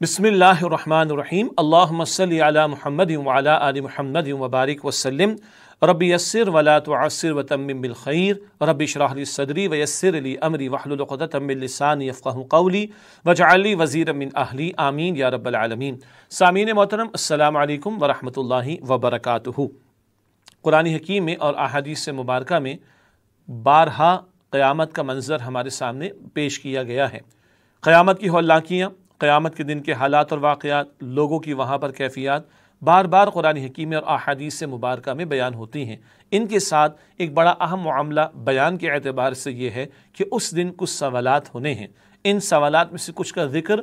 بسم اللہ الرحمن الرحیم اللہم صلی علی محمد وعلی آل محمد وبارک وسلم رب یسر ولا تعسر وتمم بالخیر رب اشرح لی صدری ویسر لی امری واحلل عقدۃ من لسانی یفقہوا قولی واجعل لی وزیرا من اہلی آمین یا رب العالمین۔ سامعین محترم، السلام علیکم ورحمۃ اللہ وبرکاتہ۔ قرآن حکیم میں اور احادیث مبارکہ میں بارہا قیامت کا منظر ہمارے سامنے پیش کیا گیا ہے۔ قیامت کی ہولناکیاں، قیامت کے دن کے حالات اور واقعات، لوگوں کی وہاں پر کیفیات بار بار قرآن حکیم اور احادیث مبارکہ میں بیان ہوتی ہیں۔ ان کے ساتھ ایک بڑا اہم معاملہ بیان کے اعتبار سے یہ ہے کہ اس دن کچھ سوالات ہونے ہیں۔ ان سوالات میں سے کچھ کا ذکر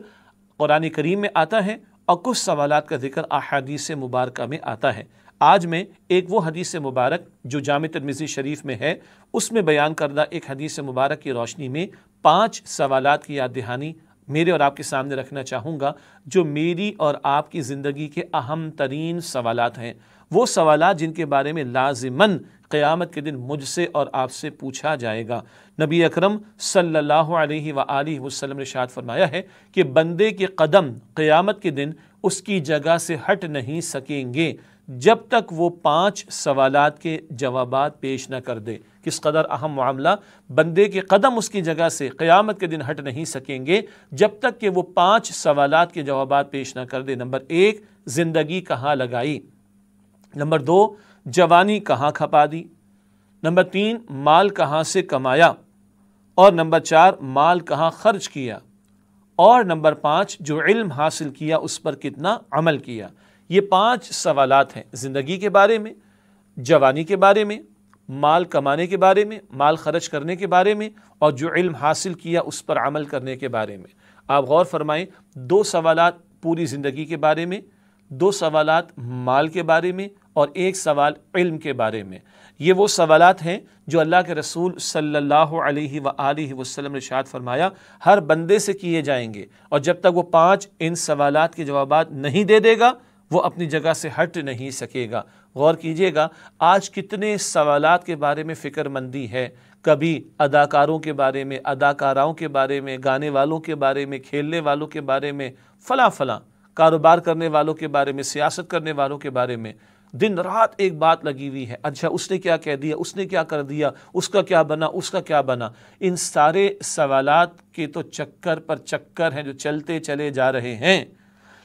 قرآن کریم میں آتا ہے اور کچھ سوالات کا ذکر احادیث مبارکہ میں آتا ہے۔ آج میں ایک وہ حدیث مبارک جو جامع ترمذی شریف میں ہے، اس میں بیان کردہ ایک حدیث مبارک کی روشنی میں 5 سوالات کی یاد دہانی میرے اور آپ کے سامنے رکھنا چاہوں گا، جو میری اور آپ کی زندگی کے اہم ترین سوالات ہیں۔ وہ سوالات جن کے بارے میں لازماً قیامت کے دن مجھ سے اور آپ سے پوچھا جائے گا۔ نبی اکرم صلی اللہ علیہ وآلہ وسلم نے ارشاد فرمایا ہے کہ بندے کے قدم قیامت کے دن اس کی جگہ سے ہٹ نہیں سکیں گے جب تک وہ 5 سوالات کے جوابات پیش نہ کر دے۔ کس قدر اہم معاملہ! بندے کے قدم اس کی جگہ سے قیامت کے دن ہٹ نہیں سکیں گے جب تک کہ وہ 5 سوالات کے جوابات پیش نہ کر دے۔ نمبر 1، زندگی کہاں لگائی؟ نمبر 2، جوانی کہاں کھپا دی؟ نمبر 3، مال کہاں سے کمایا؟ اور نمبر 4، مال کہاں خرچ کیا؟ اور نمبر 5، جو علم حاصل کیا اس پر کتنا عمل کیا؟ یہ 5 سوالات ہیں، زندگی کے بارے میں، جوانی کے بارے میں، مال کمانے کے بارے میں، مال خرچ کرنے کے بارے میں، اور جو علم حاصل کیا اس پر عمل کرنے کے بارے میں۔ آپ غور فرمائیں، 2 سوالات پوری زندگی کے بارے میں، 2 سوالات مال کے بارے میں، اور 1 سوال علم کے بارے میں۔ یہ وہ سوالات ہیں جو اللہ کے رسول صلی اللہ علیہ وآلہ وسلم نے ارشاد فرمایا ہر بندے سے کیے جائیں گے، اور جب تک وہ 5 ان سوالات کے جوابات نہیں دے دے گا وہ اپنی جگہ سے ہٹ نہیں سکے گا۔ غور کیجئے گا، آج کتنے سوالات کے بارے میں فکر مندی ہے۔ کبھی اداکاروں کے بارے میں، اداکاراؤں کے بارے میں، گانے والوں کے بارے میں، کھیلنے والوں کے بارے میں، فلاں کاروبار کرنے والوں کے بارے میں، سیاست کرنے والوں کے بارے میں دن رات ایک بات لگی ہوئی ہے۔ اچھا اس نے کیا کہہ دیا، اس نے کیا کر دیا، اس کا کیا بنا، اس کا کیا بنا۔ ان سارے سوالات کے تو چکر پر چکر ہیں جو چلتے چلے جا رہے ہیں،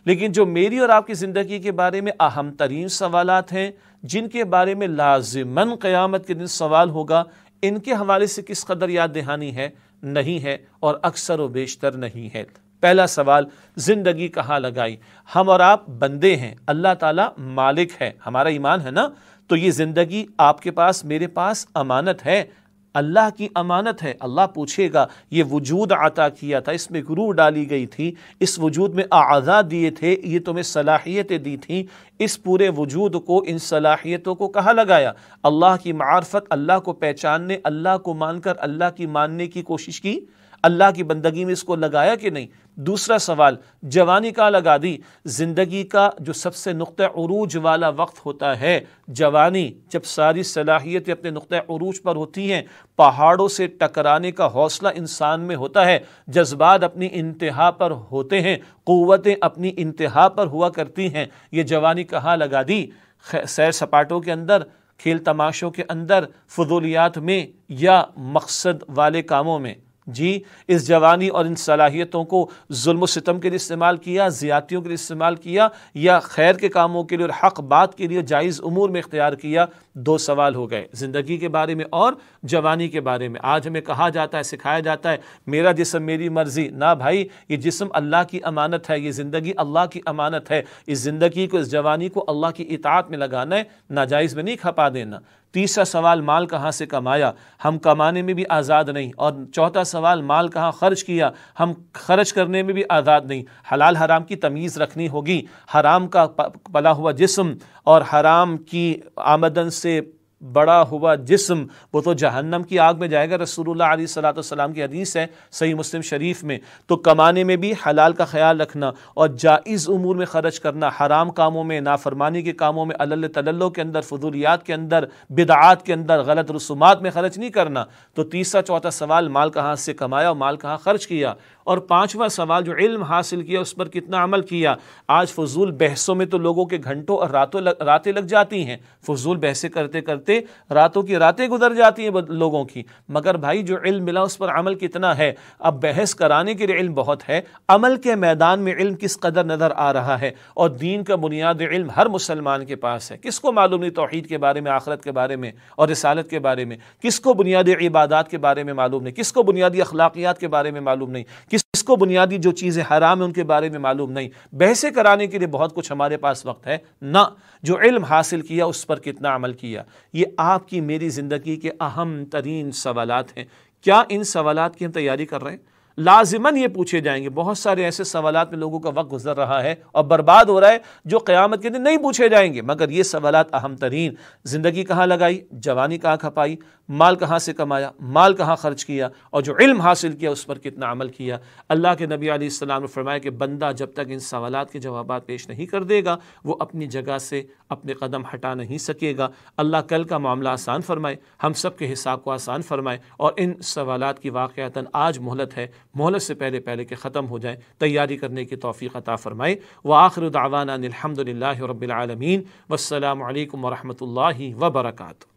لیکن جو میری اور آپ کی زندگی کے بارے میں اہم ترین سوالات ہیں، جن کے بارے میں لازماً قیامت کے دن سوال ہوگا، ان کے حوالے سے کس قدر یاد دہانی ہے؟ نہیں ہے، اور اکثر و بیشتر نہیں ہے۔ پہلا سوال، زندگی کہاں لگائی؟ ہم اور آپ بندے ہیں، اللہ تعالیٰ مالک ہے، ہمارا ایمان ہے نا، تو یہ زندگی آپ کے پاس، میرے پاس امانت ہے، اللہ کی امانت ہے۔ اللہ پوچھے گا، یہ وجود عطا کیا تھا، اس میں روح ڈالی گئی تھی، اس وجود میں اعضاء دیے تھے، یہ تمہیں صلاحیتیں دی تھیں، اس پورے وجود کو، ان صلاحیتوں کو کہاں لگایا؟ اللہ کی معرفت، اللہ کو پہچاننے، اللہ کو مان کر اللہ کی ماننے کی کوشش کی، اللہ کی بندگی میں اس کو لگایا کہ نہیں؟ دوسرا سوال، جوانی کہاں لگا دی؟ زندگی کا جو سب سے نقطہ عروج والا وقت ہوتا ہے جوانی، جب ساری صلاحیتیں اپنے نقطہ عروج پر ہوتی ہیں، پہاڑوں سے ٹکرانے کا حوصلہ انسان میں ہوتا ہے، جذبات اپنی انتہا پر ہوتے ہیں، قوتیں اپنی انتہا پر ہوا کرتی ہیں، یہ جوانی کہاں لگا دی؟ سیر سپاٹوں کے اندر، کھیل تماشوں کے اندر، فضولیات میں، یا مقصد والے کاموں میں؟ جی، اس جوانی اور ان صلاحیتوں کو ظلم و ستم کے لیے استعمال کیا، زیادتیوں کے لیے استعمال کیا، یا خیر کے کاموں کے لیے اور حق بات کے لیے جائز امور میں اختیار کیا؟ 2 سوال ہو گئے، زندگی کے بارے میں اور جوانی کے بارے میں۔ آج ہمیں کہا جاتا ہے، سکھایا جاتا ہے میرا جسم میری مرضی۔ نہ بھائی، یہ جسم اللہ کی امانت ہے، یہ زندگی اللہ کی امانت ہے، اس زندگی کو، اس جوانی کو اللہ کی اطاعت میں لگانا ہے، ناجائز میں نہیں کھپا دینا۔ تیسرا سوال، مال کہاں سے کمایا؟ ہم کمانے میں بھی آزاد نہیں۔ اور چوتھا سوال، مال کہاں خرچ کیا؟ ہم خرچ کرنے میں بھی آزاد نہیں۔ حلال حرام کی تمیز رکھنی ہوگی۔ حرام کا پلا ہوا جسم اور حرام کی آمدن سے بڑا ہوا جسم وہ تو جہنم کی آگ میں جائے گا۔ رسول اللہ علیہ الصلوۃ والسلام کی حدیث ہے صحیح مسلم شریف میں۔ تو کمانے میں بھی حلال کا خیال رکھنا اور جائز امور میں خرچ کرنا، حرام کاموں میں، نافرمانی کے کاموں میں، علل تللو کے اندر، فضولیات کے اندر، بدعات کے اندر، غلط رسومات میں خرچ نہیں کرنا۔ تو تیسرا چوتھا سوال، مال کہاں سے کمایا اور مال کہاں خرچ کیا؟ اور پانچواں سوال جو علم حاصل کیا اس پر کتنا عمل کیا۔ آج فضول بحثوں میں تو لوگوں کے گھنٹوں اور راتیں لگ جاتی ہیں، فضول بحثیں کرتے کرتے راتوں کی راتیں گزر جاتی ہیں لوگوں کی، مگر بھائی جو علم ملا اس پر عمل کتنا ہے؟ اب بحث کرانے کے لیے علم بہت ہے، عمل کے میدان میں علم کس قدر نظر آ رہا ہے؟ اور دین کا بنیاد علم ہر مسلمان کے پاس ہے۔ کس کو معلوم نہیں توحید کے بارے میں، آخرت کے بارے میں اور رسالت کے بارے میں؟ کس کو بنیادی عبادات کے بارے میں معلوم نہیں؟ کس کو بنیادی اخلاقیات کے بارے میں معلوم نہیں؟ کس کو بنیادی جو چیزیں حرام ہیں ان کے بارے میں معلوم نہیں؟ بحثیں کرانے کے لیے بہت کچھ ہمارے پاس وقت ہے نہ، جو علم حاصل کیا اس پر کتنا عمل کیا۔ یہ آپ کی میری زندگی کے اہم ترین سوالات ہیں۔ کیا ان سوالات کی ہم تیاری کر رہے ہیں؟ لازماً یہ پوچھے جائیں گے۔ بہت سارے ایسے سوالات میں لوگوں کا وقت گزر رہا ہے اور برباد ہو رہا ہے جو قیامت کے دن نہیں پوچھے جائیں گے، مگر یہ سوالات اہم ترین۔ زندگی کہاں لگائی، جوانی کہاں کھپائی، مال کہاں سے کمایا، مال کہاں خرچ کیا، اور جو علم حاصل کیا اس پر کتنا عمل کیا۔ اللہ کے نبی علیہ السلام نے فرمایا کہ بندہ جب تک ان سوالات کے جوابات پیش نہیں کر دے گا وہ اپنی جگہ سے اپنے قدم ہٹا نہیں سکے گا۔ اللہ کل کا معاملہ آسان فرمائے، ہم سب کے حساب کو آسان فرمائے، اور ان سوالات کی واقعتاً آج مہلت ہے، مہلت سے پہلے کہ ختم ہو جائیں، تیاری کرنے کی توفیق عطا فرمائے۔ وآخر دعوانا الحمد للہ رب العالمین، والسلام علیکم ورحمۃ اللہ وبرکاتہ۔